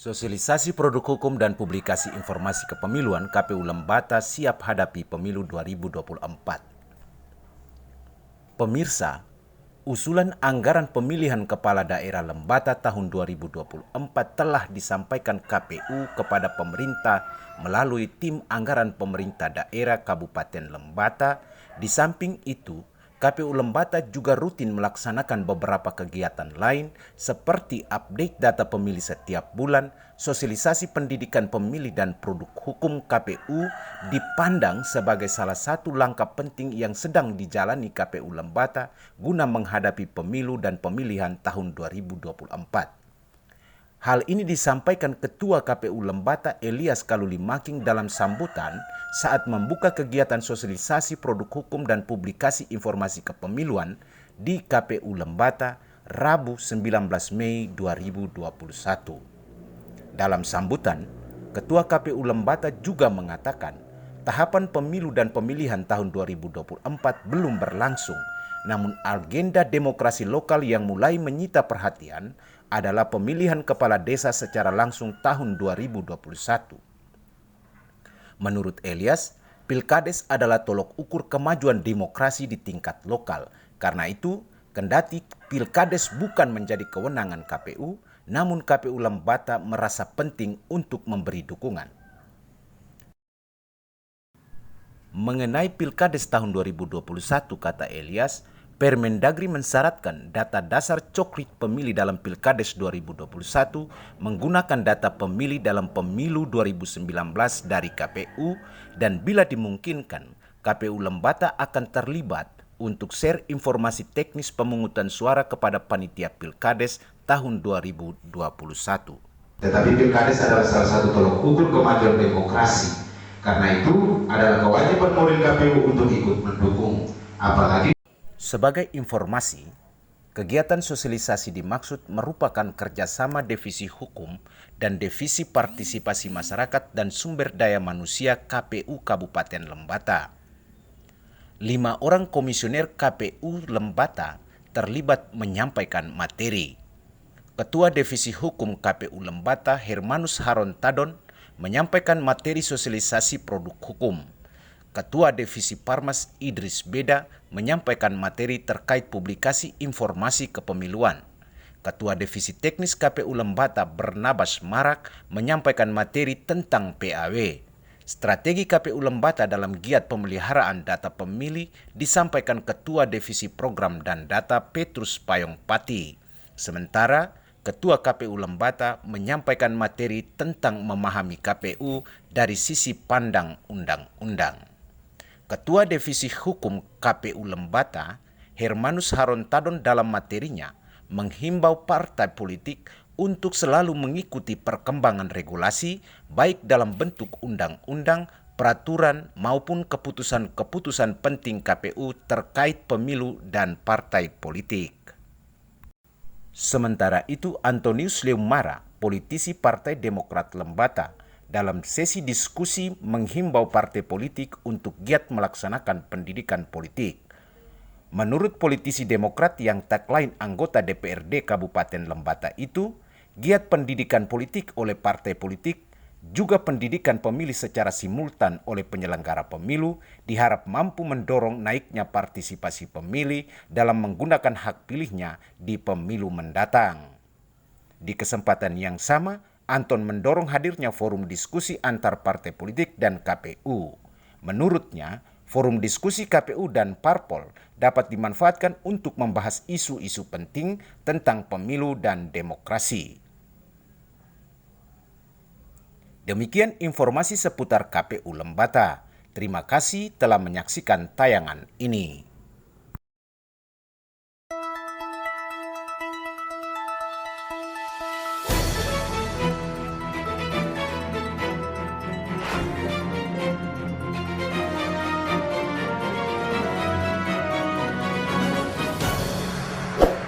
Sosialisasi produk hukum dan publikasi informasi kepemiluan KPU Lembata siap hadapi pemilu 2024. Pemirsa, usulan anggaran pemilihan kepala daerah Lembata tahun 2024 telah disampaikan KPU kepada pemerintah melalui tim anggaran pemerintah daerah Kabupaten Lembata. Di samping itu, KPU Lembata juga rutin melaksanakan beberapa kegiatan lain seperti update data pemilih setiap bulan. Sosialisasi pendidikan pemilih dan produk hukum KPU dipandang sebagai salah satu langkah penting yang sedang dijalani KPU Lembata guna menghadapi pemilu dan pemilihan tahun 2024. Hal ini disampaikan Ketua KPU Lembata Elias Kalulimaking dalam sambutan saat membuka kegiatan sosialisasi produk hukum dan publikasi informasi kepemiluan di KPU Lembata Rabu 19 Mei 2021. Dalam sambutan, Ketua KPU Lembata juga mengatakan tahapan pemilu dan pemilihan tahun 2024 belum berlangsung, namun agenda demokrasi lokal yang mulai menyita perhatian adalah pemilihan kepala desa secara langsung tahun 2021. Menurut Elias, Pilkades adalah tolok ukur kemajuan demokrasi di tingkat lokal. Karena itu, kendati Pilkades bukan menjadi kewenangan KPU, namun KPU Lembata merasa penting untuk memberi dukungan. Mengenai Pilkades tahun 2021, kata Elias, Permendagri mensyaratkan data dasar coklit pemilih dalam Pilkades 2021 menggunakan data pemilih dalam pemilu 2019 dari KPU, dan bila dimungkinkan, KPU Lembata akan terlibat untuk share informasi teknis pemungutan suara kepada panitia Pilkades tahun 2021. Tetapi Pilkades adalah salah satu tolok ukur kemajuan demokrasi. Karena itu adalah kewajiban moral KPU untuk ikut mendukung, apalagi. Sebagai informasi, kegiatan sosialisasi dimaksud merupakan kerjasama Divisi Hukum dan Divisi Partisipasi Masyarakat dan Sumber Daya Manusia KPU Kabupaten Lembata. 5 orang komisioner KPU Lembata terlibat menyampaikan materi. Ketua Divisi Hukum KPU Lembata Hermanus Harontadon menyampaikan materi sosialisasi produk hukum. Ketua Divisi Parmas Idris Beda menyampaikan materi terkait publikasi informasi kepemiluan. Ketua Divisi Teknis KPU Lembata Barnabas Marak menyampaikan materi tentang PAW. Strategi KPU Lembata dalam giat pemeliharaan data pemilih disampaikan Ketua Divisi Program dan Data Petrus Payong Pati. Sementara Ketua KPU Lembata menyampaikan materi tentang memahami KPU dari sisi pandang undang-undang. Ketua Divisi Hukum KPU Lembata, Hermanus Harontadon dalam materinya menghimbau partai politik untuk selalu mengikuti perkembangan regulasi baik dalam bentuk undang-undang, peraturan maupun keputusan-keputusan penting KPU terkait pemilu dan partai politik. Sementara itu, Antonius Leumara, politisi Partai Demokrat Lembata, dalam sesi diskusi menghimbau partai politik untuk giat melaksanakan pendidikan politik. Menurut politisi Demokrat yang tak lain anggota DPRD Kabupaten Lembata itu, giat pendidikan politik oleh partai politik juga pendidikan pemilih secara simultan oleh penyelenggara pemilu diharap mampu mendorong naiknya partisipasi pemilih dalam menggunakan hak pilihnya di pemilu mendatang. Di kesempatan yang sama, Anton mendorong hadirnya forum diskusi antar partai politik dan KPU. Menurutnya, forum diskusi KPU dan Parpol dapat dimanfaatkan untuk membahas isu-isu penting tentang pemilu dan demokrasi. Demikian informasi seputar KPU Lembata. Terima kasih telah menyaksikan tayangan ini.